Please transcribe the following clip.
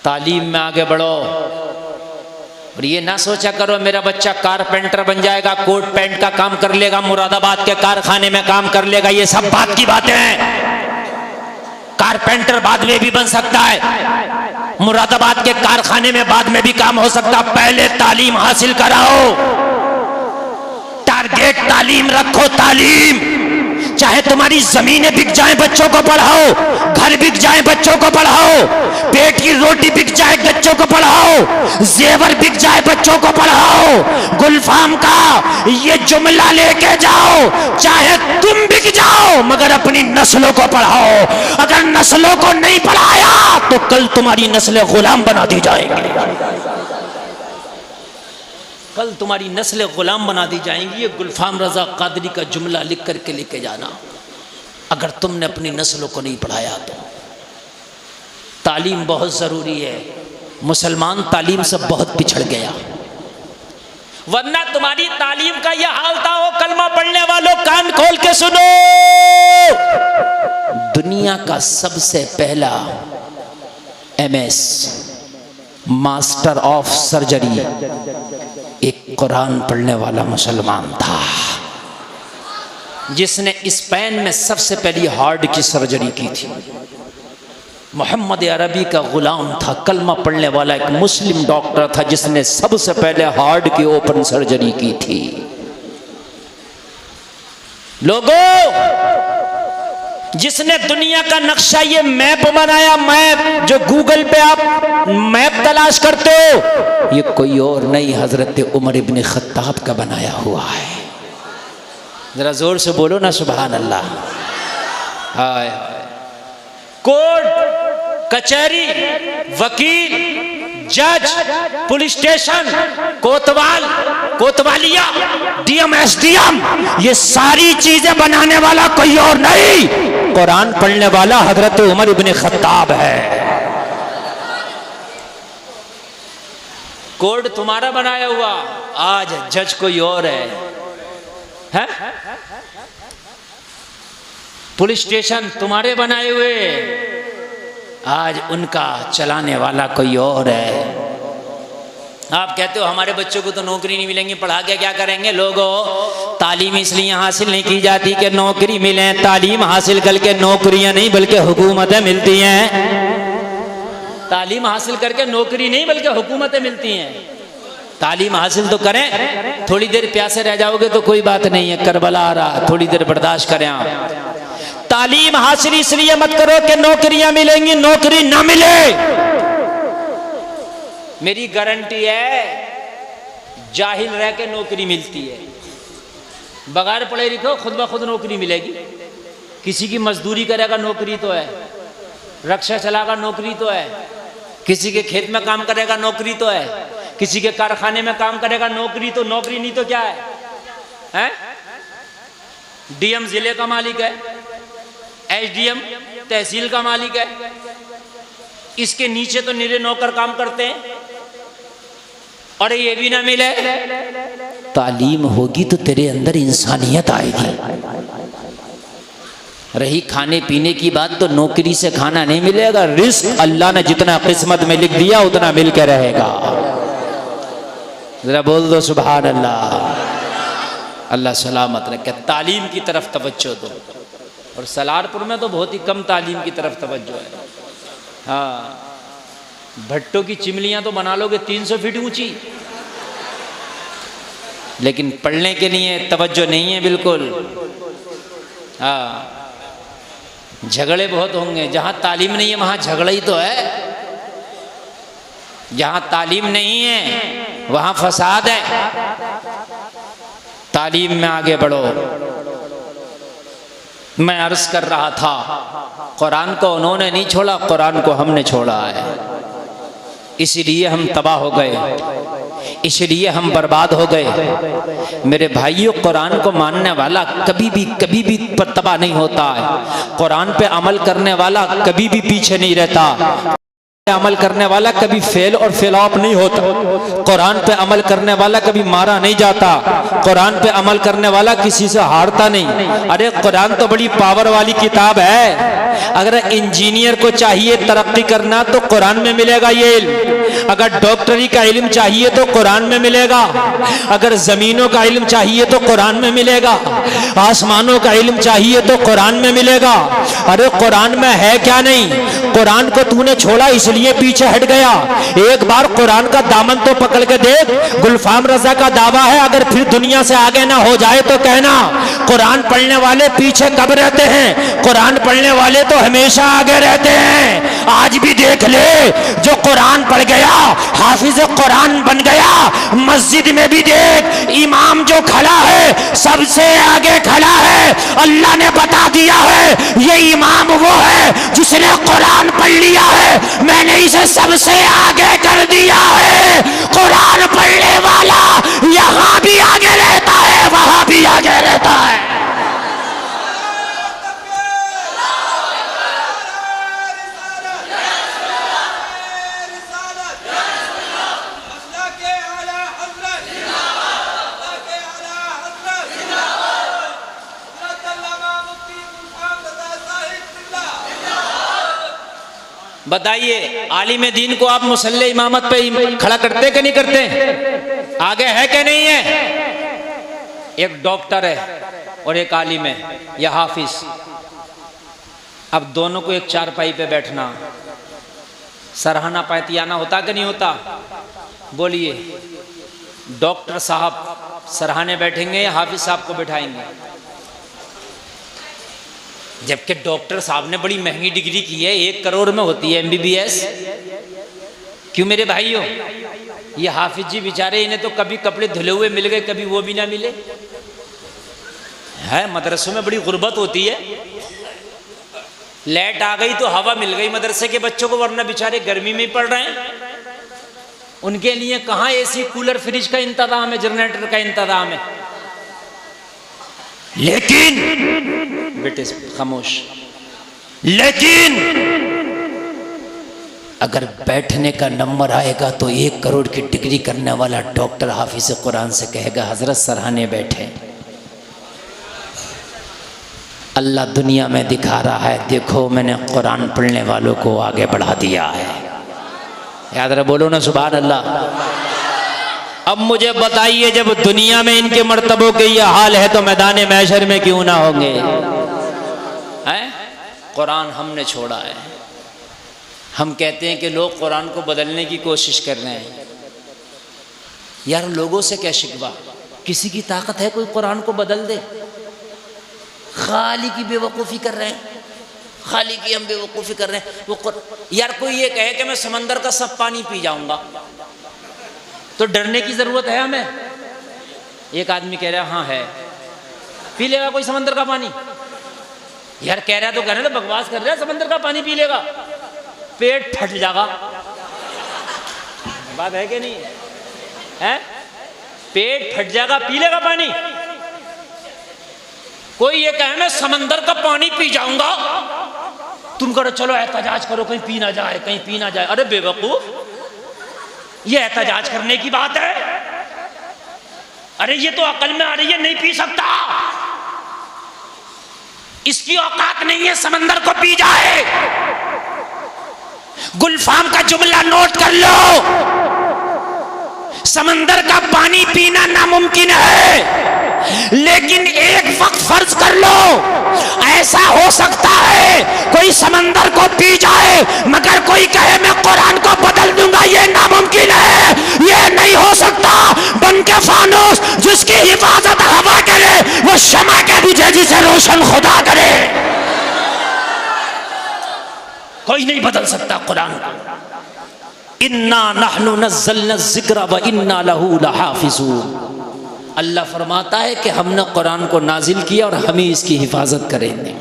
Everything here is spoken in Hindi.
तालीम में आगे बढ़ो। और ये ना सोचा करो मेरा बच्चा कारपेंटर बन जाएगा, कोट पैंट का काम कर लेगा, मुरादाबाद के कारखाने में काम कर लेगा। ये सब बात की बातें हैं। कारपेंटर बाद में भी बन सकता है, मुरादाबाद के कारखाने में बाद में भी काम हो सकता। पहले तालीम हासिल कराओ, टारगेट तालीम रखो। तालीम चाहे तुम्हारी जमीनें बिक जाएं, बच्चों को पढ़ाओ, घर बिक जाएं, बच्चों को पढ़ाओ, पेट की रोटी बिक जाए, बच्चों को पढ़ाओ, जेवर बिक जाए, बच्चों को पढ़ाओ। गुलफाम का ये जुमला लेके जाओ, चाहे तुम बिक जाओ मगर अपनी नस्लों को पढ़ाओ। अगर नस्लों को नहीं पढ़ाया तो कल तुम्हारी नस्लें गुलाम बना दी जाएंगी, कल तुम्हारी नस्लें गुलाम बना दी जाएंगी। ये गुलफाम रजा कादरी का जुमला लिख करके लेके जाना। अगर तुमने अपनी नस्लों को नहीं पढ़ाया तो तालीम बहुत जरूरी है। मुसलमान तालीम से बहुत पिछड़ गया, वरना तुम्हारी तालीम का यह हाल था। वो कलमा पढ़ने वालों कान खोल के सुनो, दुनिया का सबसे पहला MS मास्टर ऑफ सर्जरी एक कुरान पढ़ने वाला मुसलमान था, जिसने स्पेन में सबसे पहली हार्ट की सर्जरी की थी। मोहम्मद अरबी का गुलाम था, कलमा पढ़ने वाला एक मुस्लिम डॉक्टर था, जिसने सबसे पहले हार्ट की ओपन सर्जरी की थी। लोगों, जिसने दुनिया का नक्शा ये मैप बनाया, मैप जो गूगल पे आप मैप तलाश करते हो, ये कोई और नहीं, हजरत उमर इब्न खत्ताब का बनाया हुआ है। जरा जोर से बोलो ना सुभान अल्लाह। हाय हाय। कोर्ट कचहरी, वकील, जज, पुलिस स्टेशन, कोतवाल, कोतवालिया, DM SDM, ये सारी चीजें बनाने वाला कोई और नहीं, कुरान पढ़ने वाला हजरत उमर इब्न खत्ताब है। कोड तुम्हारा बनाया हुआ, आज जज कोई और है? पुलिस स्टेशन तुम्हारे बनाए हुए, आज उनका चलाने वाला कोई और है। आप कहते हो हमारे बच्चों को तो नौकरी नहीं मिलेंगी, पढ़ा के क्या करेंगे? लोगों, तालीम इसलिए हासिल नहीं की जाती कि नौकरी मिले, तालीम हासिल करके नौकरियां नहीं बल्कि हुकूमतें मिलती हैं। तालीम हासिल करके नौकरी नहीं बल्कि हुकूमतें मिलती हैं। तालीम हासिल तो करें, थोड़ी देर प्यासे रह जाओगे तो कोई बात नहीं है, करबला आ रहा, थोड़ी देर बर्दाश्त करें आप। तालीम हासिल इसलिए मत करो कि नौकरियां मिलेंगी, नौकरी ना मिले। मेरी गारंटी है, जाहिल रह के नौकरी मिलती है, बगैर पढ़े लिखे खुद ब खुद नौकरी मिलेगी। किसी की मजदूरी करेगा नौकरी तो है, रक्षा चलागा नौकरी तो है, किसी के खेत में काम करेगा नौकरी तो है, किसी के कारखाने में काम करेगा नौकरी तो। नौकरी नहीं तो क्या है? DM जिले का मालिक है, SDM तहसील का मालिक है, इसके नीचे तो निरे नौकर काम करते हैं। और ये भी ना मिले, तालीम होगी तो तेरे अंदर इंसानियत आएगी। रही खाने पीने की बात, तो नौकरी से खाना नहीं मिलेगा, रिस्क अल्लाह ने जितना किस्मत में लिख दिया उतना मिल के रहेगा। जरा बोल दो सुभान अल्लाह। अल्लाह सलामत रखे। तालीम की तरफ तवज्जो दो। और सलारपुर में तो बहुत ही कम तालीम की तरफ तवज्जो है। हाँ, भट्टों की चिमलियां तो बना लोगे 300 फीट ऊंची, लेकिन पढ़ने के लिए तवज्जो नहीं है बिल्कुल। हाँ, झगड़े बहुत होंगे। जहां तालीम नहीं है वहां झगड़ा ही तो है। जहां तालीम नहीं है वहां फसाद है। तालीम में आगे बढ़ो। मैं अर्ज कर रहा था, कुरान को उन्होंने नहीं छोड़ा, कुरान को हमने छोड़ा है। इसीलिए हम तबाह हो गए, इसलिए हम बर्बाद हो गए। मेरे भाइयों, कुरान को मानने वाला कभी भी तबाह नहीं होता है। कुरान पे अमल करने वाला कभी भी पीछे नहीं रहता। अमल करने वाला कभी फेल और फेलऑफ नहीं होता। कुरान पे अमल करने वाला कभी मारा नहीं जाता। कुरान पे अमल करने वाला किसी से हारता नहीं। अरे कुरान तो बड़ी पावर वाली किताब है। अगर इंजीनियर को चाहिए तरक्की करना तो कुरान में मिलेगा ये इल्म। अगर डॉक्टरी का इल्म चाहिए तो कुरान में मिलेगा। अगर जमीनों का इल्म चाहिए तो कुरान में मिलेगा। आसमानों का इल्म चाहिए तो कुरान में मिलेगा। अरे कुरान में है क्या नहीं? कुरान को तूने छोड़ा इसलिए पीछे हट गया। एक बार कुरान का दामन तो पकड़ के देख। गुलफाम रजा का दावा है अगर फिर दुनिया से आगे ना हो जाए तो कहना कुरान पढ़ने वाले पीछे कब रहते हैं? कुरान पढ़ने वाले तो हमेशा आगे रहते हैं। आज भी देख ले, जो कुरान पढ़ गया हाफिज कुरान बन गया। मस्जिद में भी देख, इमाम जो खड़ा है सबसे आगे खड़ा है। अल्लाह ने बता दिया है ये इमाम वो है जिसने कुरान पढ़ लिया है, मैंने इसे सबसे आगे कर दिया है। कुरान पढ़ने वाला यहाँ भी आगे रहता है, वहां भी आगे रहता है। बताइए, आलिम दीन को आप मुसल्ले इमामत पे खड़ा करते कि नहीं करते? आगे है कि नहीं है? एक डॉक्टर है और एक आलिम है या हाफिज। अब दोनों को एक चारपाई पे बैठना, सराहना पैतियाना होता कि नहीं होता? बोलिए, डॉक्टर साहब सराहने बैठेंगे या हाफिज साहब को बैठाएंगे? जबकि डॉक्टर साहब ने बड़ी महंगी डिग्री की है, 1 करोड़ में होती है MBBS। क्यों मेरे भाइयों? ये हाफिज जी बेचारे, इन्हें तो कभी कपड़े धुले हुए मिल गए, कभी वो भी ना मिले है। मदरसों में बड़ी गुर्बत होती है। लाइट आ गई तो हवा मिल गई मदरसे के बच्चों को, वरना बेचारे गर्मी में ही पड़ रहे हैं। उनके लिए कहाँ AC कूलर फ्रिज का इंतजाम है, जनरेटर का इंतजाम है। लेकिन बेटे खामोश, लेकिन अगर बैठने का नंबर आएगा तो 1 करोड़ की डिग्री करने वाला डॉक्टर हाफिज कुरान से कहेगा हजरत सराहने बैठे। अल्लाह दुनिया में दिखा रहा है, देखो मैंने कुरान पढ़ने वालों को आगे बढ़ा दिया है। याद रहे, बोलो ना सुभान अल्लाह। अब मुझे बताइए, जब दुनिया में इनके मर्तबों के ये हाल है तो मैदान महशर में क्यों ना होंगे? हैं? कुरान हमने छोड़ा है। हम कहते हैं कि लोग कुरान को बदलने की कोशिश कर रहे हैं। यार लोगों से क्या शिकवा? किसी की ताकत है कोई कुरान को बदल दे? खाली की बेवकूफ़ी कर रहे हैं, खाली की हम बेवकूफ़ी कर रहे हैं। वो यार कोई ये कहे कि मैं समंदर का सब पानी पी जाऊंगा तो डरने की जरूरत है हमें? एक आदमी कह रहा हाँ है, पी लेगा कोई समंदर का पानी? यार कह रहा तो कह रहे तो बकवास कर रहा है, समंदर का पानी पी लेगा, पेट फट जाएगा। बात है कि नहीं है? पेट फट जाएगा, पी लेगा पानी। कोई ये कहे मैं समंदर का पानी पी जाऊंगा, तुम करो चलो एहतजाज करो कहीं पी ना जाए, कहीं पी ना जाए। अरे बेवकूफ, ये एहतजाज करने की बात है? अरे ये तो अकल में आ रही है, नहीं पी सकता, इसकी औकात नहीं है समंदर को पी जाए। गुलफाम का जुमला नोट कर लो, समंदर का पानी पीना नामुमकिन है, लेकिन एक वक्त फर्ज कर लो, ऐसा हो सकता है कोई समंदर को पी जाए मगर कोई कहे मैं कुरान को बदल दूंगा, ये नामुमकिन है, ये नहीं हो सकता। बन के फानूस जिसकी हिफाजत हवा करे वो शमा के बुझे जिसे रोशन खुदा करे। कोई नहीं बदल सकता कुरान को। इन्ना नहनु नज़्ज़लना ज़िक्रा व इन्ना लहू लहाफ़िज़ून। अल्लाह फरमाता है कि हमने कुरान को नाजिल किया और हम ही इसकी हिफाजत करेंगे।